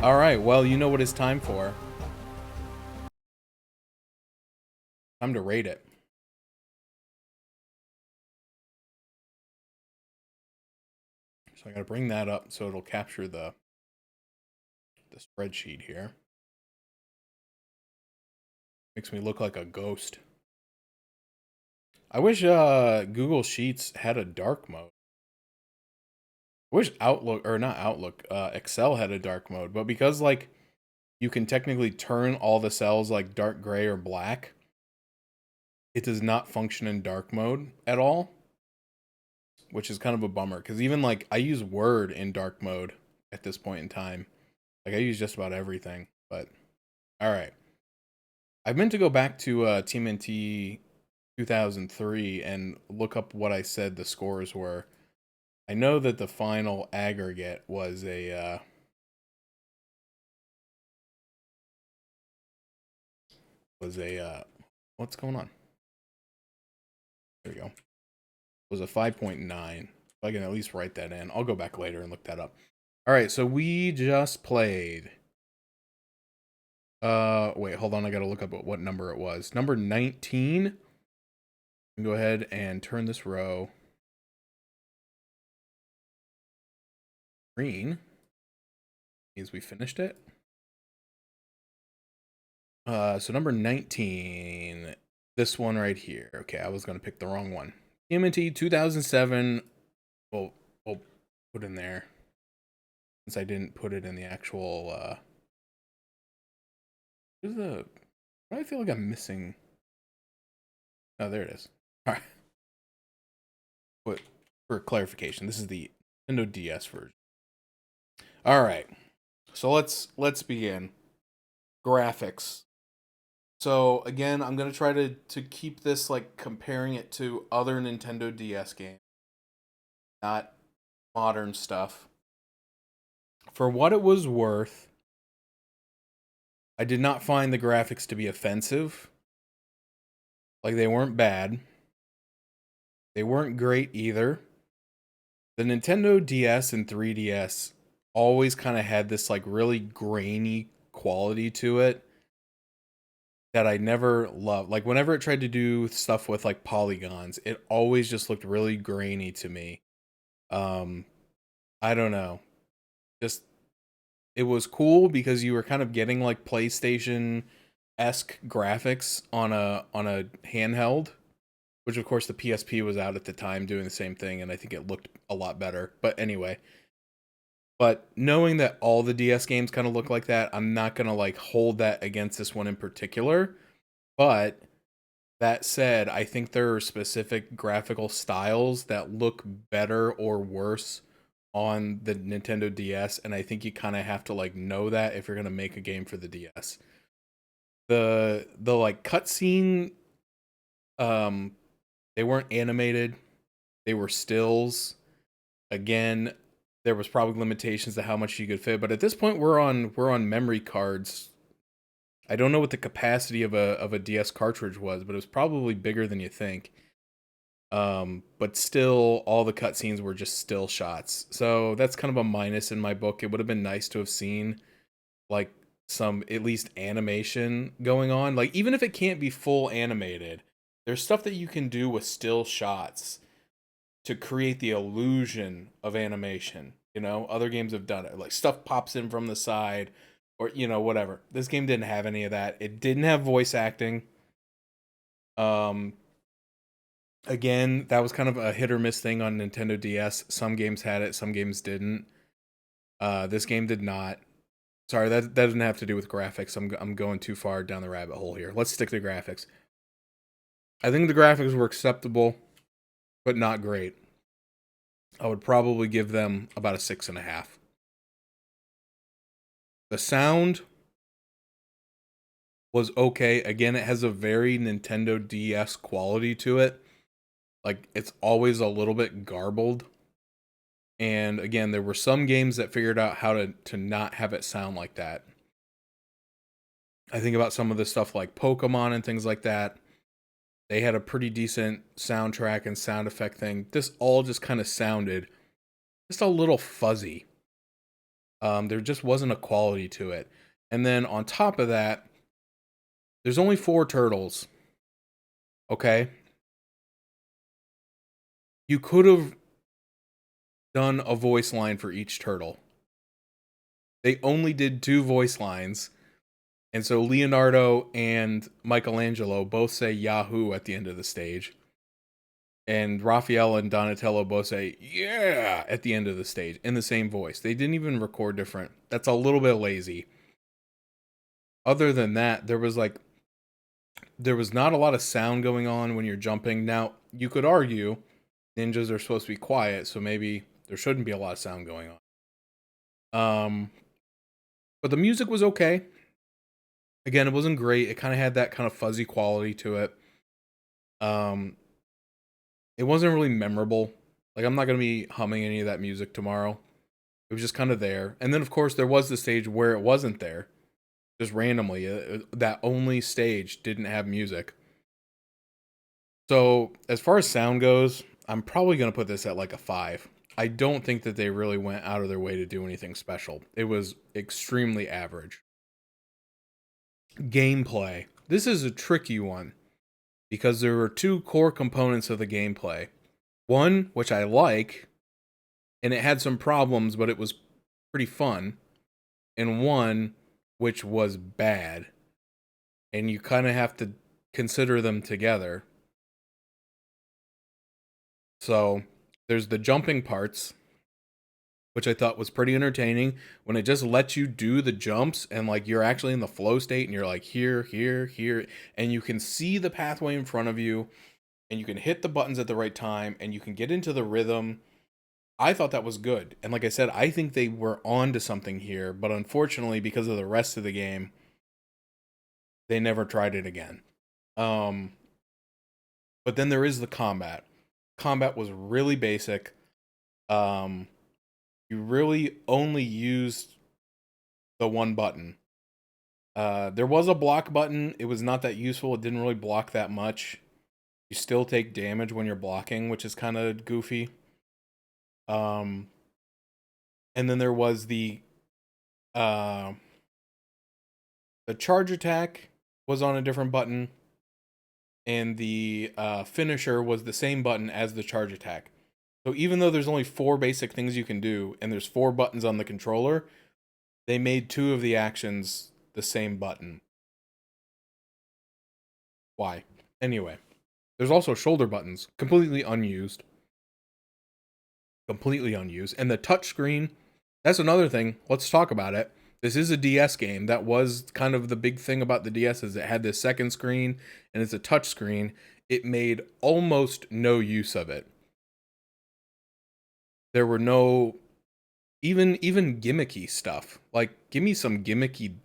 All right, well, you know what it's time for. Time to rate it. So I got to bring that up so it'll capture the spreadsheet here. Makes me look like a ghost. I wish Google Sheets had a dark mode. I wish Outlook, or not Outlook, Excel had a dark mode, but because like you can technically turn all the cells like dark gray or black, it does not function in dark mode at all, which is kind of a bummer because even like I use Word in dark mode at this point in time. Like I use just about everything, but all right. I meant to go back to TMNT 2003 and look up what I said the scores were. I know that the final aggregate was a what's going on? There we go. Was a 5.9. If I can at least write that in. I'll go back later and look that up. All right, so we just played. Wait, hold on. I got to look up what number it was. Number 19. Go ahead and turn this row green. Means we finished it. So number 19, this one right here. Okay, I was gonna pick the wrong one. TMNT 2007. We'll put in there since I didn't put it in the actual. Where's the? Why do I feel like I'm missing? Oh, there it is. All right. But for clarification, this is the Nintendo DS version. All right. So let's begin. Graphics. So again, I'm gonna try to keep this like comparing it to other Nintendo DS games, not modern stuff. For what it was worth, I did not find the graphics to be offensive. Like they weren't bad. They weren't great either. The Nintendo DS and 3DS always kind of had this like really grainy quality to it that I never loved. Like whenever it tried to do stuff with like polygons, it always just looked really grainy to me. Um I don't know. Just it was cool because you were kind of getting like PlayStation esque graphics on a handheld, which of course the PSP was out at the time doing the same thing, and I think it looked a lot better. But anyway, but knowing that all the DS games kind of look like that, I'm not gonna like hold that against this one in particular. But that said, I think there are specific graphical styles that look better or worse on the Nintendo DS, and I think you kind of have to like know that if you're gonna make a game for the DS. The like cutscene, um, they weren't animated; they were stills. Again, there was probably limitations to how much you could fit, but at this point, we're on memory cards. I don't know what the capacity of a DS cartridge was, but it was probably bigger than you think. But still, all the cutscenes were just still shots. So that's kind of a minus in my book. It would have been nice to have seen like some at least animation going on. Like even if it can't be full animated, there's stuff that you can do with still shots to create the illusion of animation. You know, other games have done it. Like stuff pops in from the side or whatever. This game didn't have any of that. It didn't have voice acting. Um Again, that was kind of a hit or miss thing on Nintendo DS. Some games had it, some games didn't. This game did not. Sorry, that doesn't have to do with graphics. I'm going too far down the rabbit hole here. Let's stick to graphics. I think the graphics were acceptable, but not great. I would probably give them about a 6.5. The sound was okay. Again, it has a very Nintendo DS quality to it. Like it's always a little bit garbled. And again, there were some games that figured out how to not have it sound like that. I think about some of the stuff like Pokemon and things like that. They had a pretty decent soundtrack and sound effect thing. This all just kind of sounded just a little fuzzy. There just wasn't a quality to it. And then on top of that, there's only 4 turtles. Okay? You could have done a voice line for each turtle. They only did 2 voice lines. And so Leonardo and Michelangelo both say Yahoo at the end of the stage. And Raphael and Donatello both say, yeah, at the end of the stage in the same voice. They didn't even record different. That's a little bit lazy. Other than that, there was not a lot of sound going on when you're jumping. Now, you could argue ninjas are supposed to be quiet, so maybe there shouldn't be a lot of sound going on. But the music was okay. Again, it wasn't great. It kind of had that kind of fuzzy quality to it. It wasn't really memorable. Like, I'm not going to be humming any of that music tomorrow. It was just kind of there. And then, of course, there was the stage where it wasn't there. Just randomly. That only stage didn't have music. So, as far as sound goes, I'm probably going to put this at like a 5. I don't think that they really went out of their way to do anything special. It was extremely average. Gameplay. This is a tricky one because there were 2 core components of the gameplay. One, which I like, and it had some problems, but it was pretty fun. And one, which was bad. And you kind of have to consider them together. So, there's the jumping parts, which I thought was pretty entertaining when it just lets you do the jumps and like you're actually in the flow state and you're like here, here, here, and you can see the pathway in front of you and you can hit the buttons at the right time and you can get into the rhythm. I thought that was good. And like I said, I think they were on to something here, but unfortunately, because of the rest of the game, they never tried it again. But then there is the combat. Combat was really basic. You really only used the one button. There was a block button. It was not that useful. It didn't really block that much. You still take damage when you're blocking, which is kind of goofy. And then there was uh, the charge attack was on a different button, and the finisher was the same button as the charge attack. So even though there's only 4 basic things you can do, and there's 4 buttons on the controller, they made 2 of the actions the same button. Why? Anyway, there's also shoulder buttons, completely unused. Completely unused. And the touchscreen, that's another thing. Let's talk about it. This is a DS game. That was kind of the big thing about the DS is it had this second screen and it's a touch screen. It made almost no use of it. There were no even gimmicky stuff. Like, give me some gimmicky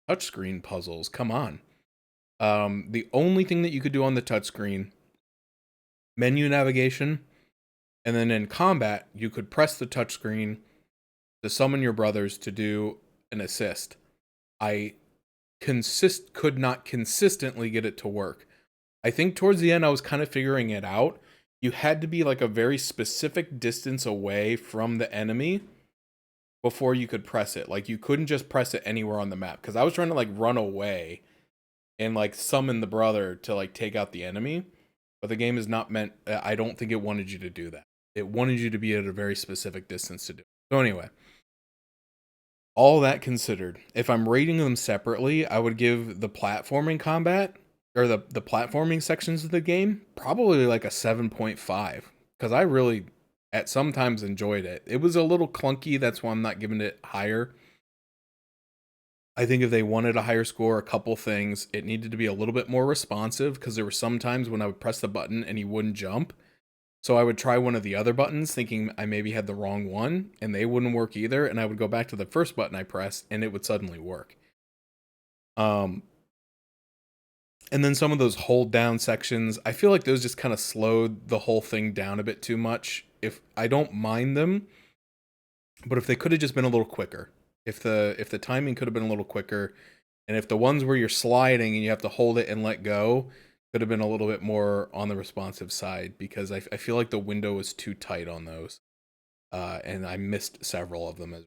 touchscreen puzzles. Come on. The only thing that you could do on the touchscreen, menu navigation, and then in combat, you could press the touchscreen to summon your brothers to do an assist. I could not consistently get it to work. I think towards the end I was kind of figuring it out. You had to be like a very specific distance away from the enemy before you could press it. Like you couldn't just press it anywhere on the map because I was trying to like run away and like summon the brother to like take out the enemy, but the game is not meant. I don't think it wanted you to do that. It wanted you to be at a very specific distance to do it. So anyway, all that considered, if I'm rating them separately, I would give the platforming combat or the platforming sections of the game probably like a 7.5 because I really at sometimes enjoyed it. It was a little clunky, that's why I'm not giving it higher. I think if they wanted a higher score, a couple things, it needed to be a little bit more responsive because there were some times when I would press the button and he wouldn't jump. So I would try one of the other buttons thinking I maybe had the wrong one and they wouldn't work either. And I would go back to the first button I pressed and it would suddenly work. And then some of those hold down sections, I feel like those just kind of slowed the whole thing down a bit too much. If I don't mind them, but if they could have just been a little quicker, if the timing could have been a little quicker, and if the ones where you're sliding and you have to hold it and let go could have been a little bit more on the responsive side, because I feel like the window was too tight on those, and I missed several of them.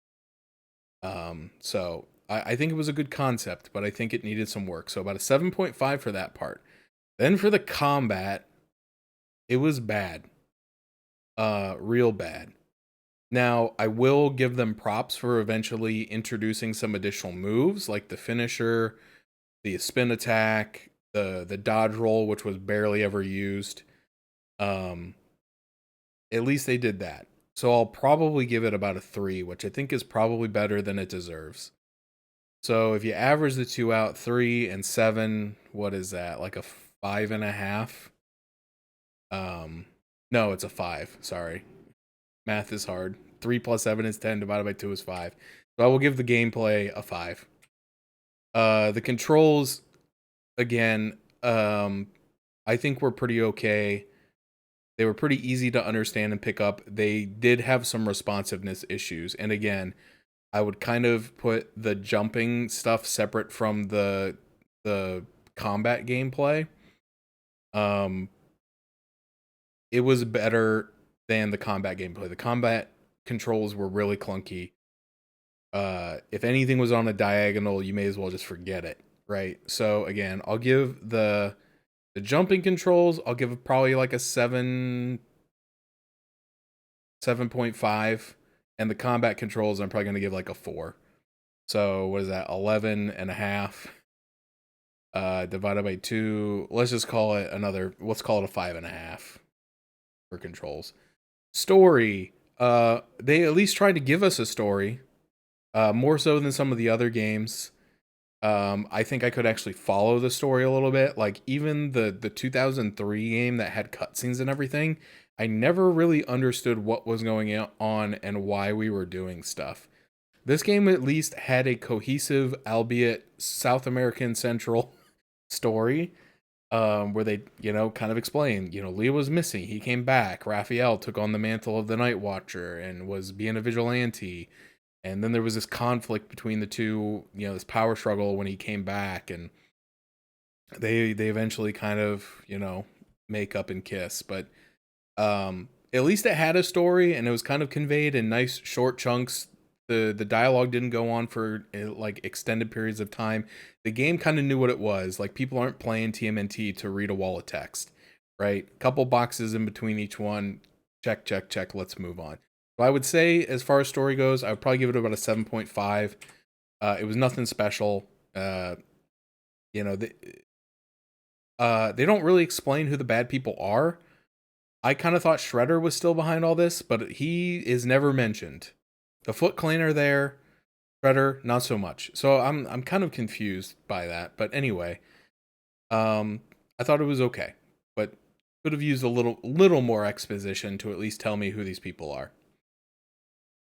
So I think it was a good concept, but I think it needed some work. So about a 7.5 for that part. Then for the combat, it was bad. Real bad. Now, I will give them props for eventually introducing some additional moves, like the finisher, the spin attack, the dodge roll, which was barely ever used. Um, at least they did that. So I'll probably give it about a 3, which I think is probably better than it deserves. So if you average the two out, 3 and 7, what is that? Like a 5.5? No, it's a 5. Sorry. Math is hard. 3 plus 7 is 10, divided by 2 is 5. So I will give the gameplay a 5. The controls, again, I think were pretty okay. They were pretty easy to understand and pick up. They did have some responsiveness issues. And again, I would kind of put the jumping stuff separate from the combat gameplay. It was better than the combat gameplay. The combat controls were really clunky. If anything was on a diagonal, you may as well just forget it, right? So again, I'll give the jumping controls, I'll give probably like a 7.5, and the combat controls I'm probably going to give like a 4. So what is that? 11 and a half divided by 2. Let's just call it let's call it a 5.5 for controls. Story, they at least tried to give us a story. More so than some of the other games. I think I could actually follow the story a little bit. Like even the 2003 game that had cutscenes and everything, I never really understood what was going on and why we were doing stuff. This game at least had a cohesive, albeit South American central story, where they, kind of explain, Leo was missing. He came back. Raphael took on the mantle of the Night Watcher and was being a vigilante. And then there was this conflict between the two, this power struggle when he came back, and they eventually kind of, make up and kiss. But at least it had a story, and it was kind of conveyed in nice short chunks. The dialogue didn't go on for like extended periods of time. The game kind of knew what it was. Like people aren't playing TMNT to read a wall of text, right? Couple boxes in between each one. Check, check, check. Let's move on. So I would say, as far as story goes, I would probably give it about a 7.5. It was nothing special. You know, they don't really explain who the bad people are. I kind of thought Shredder was still behind all this, but he is never mentioned. The Foot Clan are there. Shredder, not so much. So I'm kind of confused by that. But anyway, I thought it was okay, but could have used a little more exposition to at least tell me who these people are.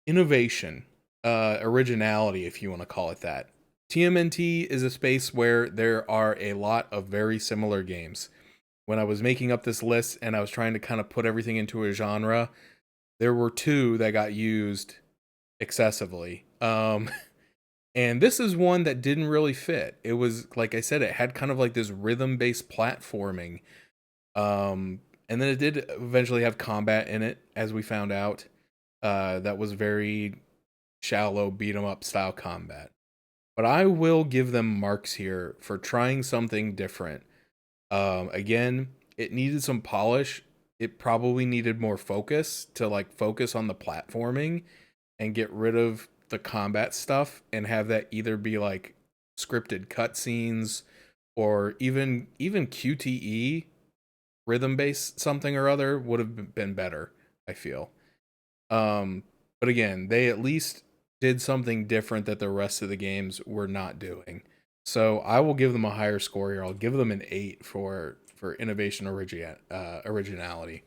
Innovation, originality, if you want to call it that. TMNT is a space where there are a lot of very similar games. When I was making up this list and I was trying to kind of put everything into a genre, there were 2 that got used excessively. And this is one that didn't really fit. It was, like I said, it had kind of like this rhythm-based platforming. And then it did eventually have combat in it, as we found out. That was very shallow beat 'em up style combat. But I will give them marks here for trying something different. Again, it needed some polish. It probably needed more focus to like focus on the platforming and get rid of the combat stuff and have that either be like scripted cutscenes or even QTE rhythm based something or other would have been better, I feel. But again, they at least did something different that the rest of the games were not doing. So I will give them a higher score here. I'll give them an 8 for innovation originality.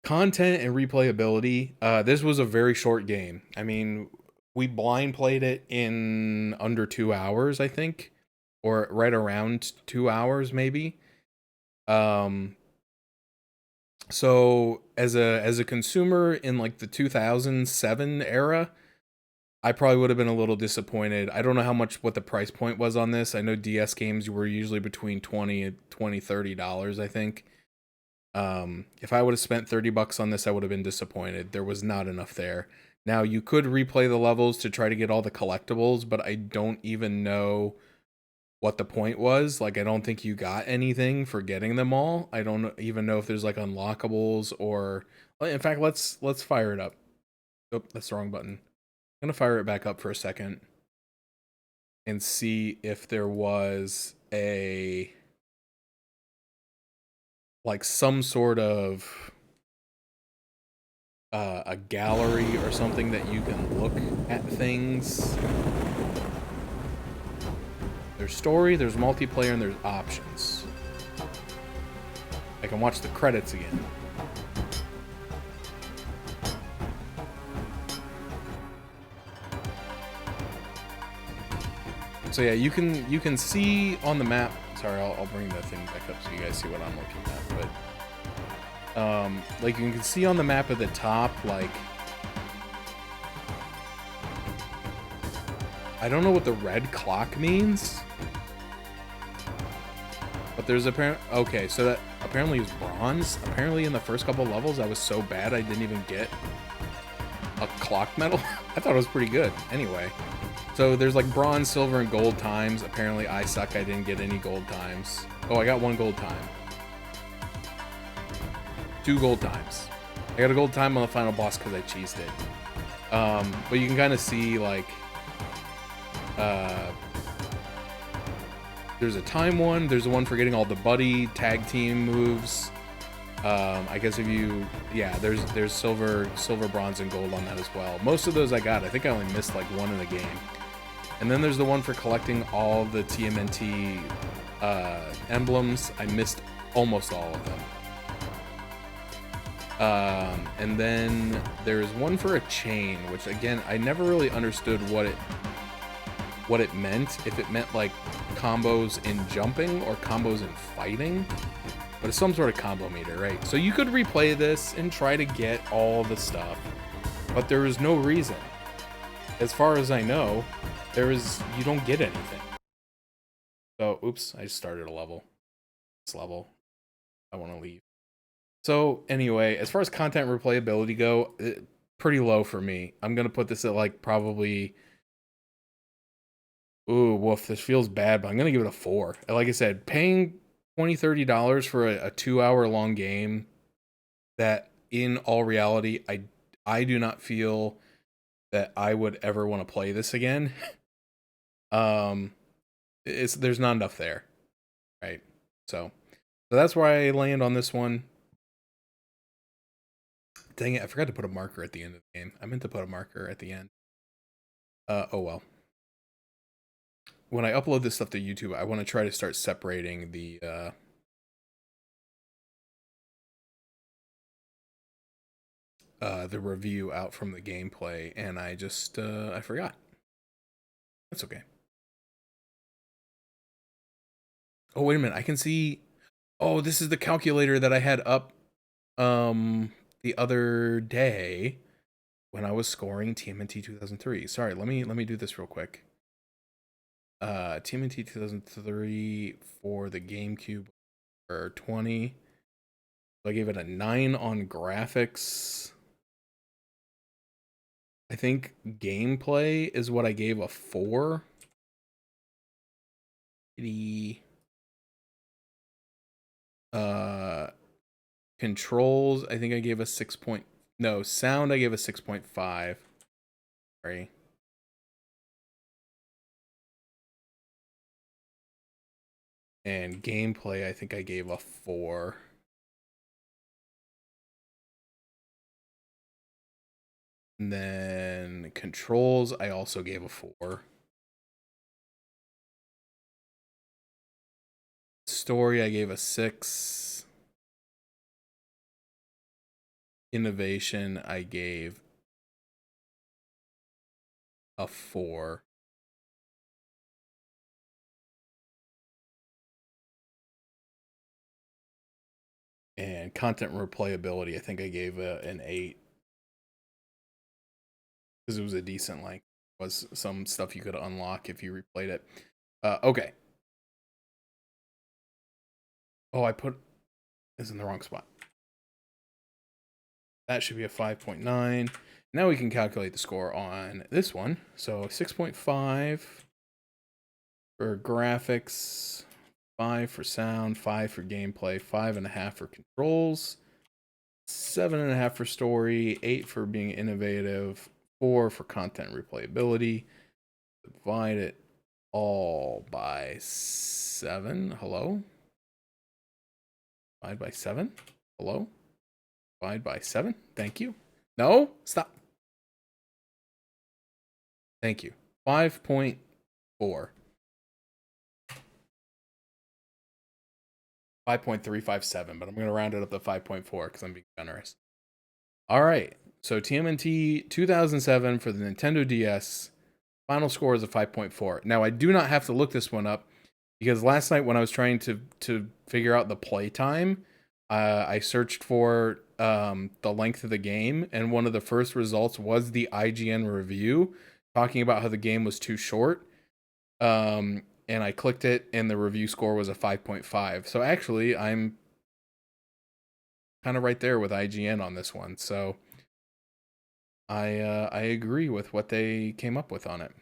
Content and replayability. This was a very short game. I mean, we blind played it in under 2 hours, I think, or right around 2 hours maybe. So as a consumer in like the 2007 era, I probably would have been a little disappointed. I don't know what the price point was on this. I know DS games were usually between $20, I think. If I would have spent $30 on this, I would have been disappointed. There was not enough there. Now, you could replay the levels to try to get all the collectibles, but I don't even know what the point was. Like, I don't think you got anything for getting them all. I don't even know if there's like unlockables or... In fact, let's fire it up. Oh, that's the wrong button. I'm gonna fire it back up for a second and see if there was like some sort of a gallery or something that you can look at things. There's story, there's multiplayer, and there's options. I can watch the credits again. So yeah, you can see on the map. Sorry, I'll bring the thing back up so you guys see what I'm looking at. But like you can see on the map at the top, like I don't know what the red clock means, but there's okay, so that apparently is bronze. Apparently in the first couple levels I was so bad I didn't even get a clock medal. I thought it was pretty good. Anyway, so there's like bronze, silver, and gold times. Apparently I suck. I didn't get any gold times. Oh, I got 1 gold time. 2 gold times. I got a gold time on the final boss because I cheesed it. But you can kind of see like there's a time one. There's a one for getting all the buddy tag team moves. I guess if you, yeah, there's silver, bronze, and gold on that as well. Most of those I got. I think I only missed like 1 in the game. And then there's the one for collecting all the TMNT emblems. I missed almost all of them. And then there's one for a chain, which again, I never really understood what it meant. If it meant like combos in jumping or combos in fighting. But it's some sort of combo meter, right? So you could replay this and try to get all the stuff, but there is no reason. As far as I know, you don't get anything. So, oops, I just started a level. This level. I want to leave. So, anyway, as far as content replayability go, pretty low for me. I'm going to put this at like probably... Ooh, woof, this feels bad, but I'm going to give it a 4. Like I said, paying $20-$30 for a 2-hour long game that in all reality, I do not feel that I would ever want to play this again. There's not enough there, right? So that's why I land on this one. Dang it, I forgot to put a marker at the end of the game. I meant to put a marker at the end. Oh well. When I upload this stuff to YouTube, I want to try to start separating the review out from the gameplay, and I just I forgot. That's okay. Oh, wait a minute. I can see... Oh, this is the calculator that I had up the other day when I was scoring TMNT 2003. Sorry, let me do this real quick. TMNT 2003 for the GameCube for 20. So I gave it a 9 on graphics. I think gameplay is what I gave a 4. Controls, I think I gave a 6 point... No, sound I gave a 6.5. Sorry. And gameplay, I think I gave a 4. And then controls, I also gave a 4. Story, I gave a 6. Innovation, I gave a 4. And content replayability, I think I gave an 8. Because it was a decent length. Was some stuff you could unlock if you replayed it. Okay. Oh, I put this in the wrong spot. That should be a 5.9. Now we can calculate the score on this one. So 6.5 for graphics, 5 for sound, 5 for gameplay, 5.5 for controls, 7.5 for story, 8 for being innovative, 4 for content replayability. Divide it all by 7. Hello? Divide by 7. Hello? Divide by 7. Thank you. No? Stop. Thank you. 5.4. 5.357, but I'm going to round it up to 5.4 because I'm being generous. All right. So TMNT 2007 for the Nintendo DS. Final score is a 5.4. Now, I do not have to look this one up because last night when I was trying to figure out the play time, I searched for the length of the game, and one of the first results was the IGN review talking about how the game was too short. And I clicked it, and the review score was a 5.5. So actually, I'm kind of right there with IGN on this one. So I agree with what they came up with on it.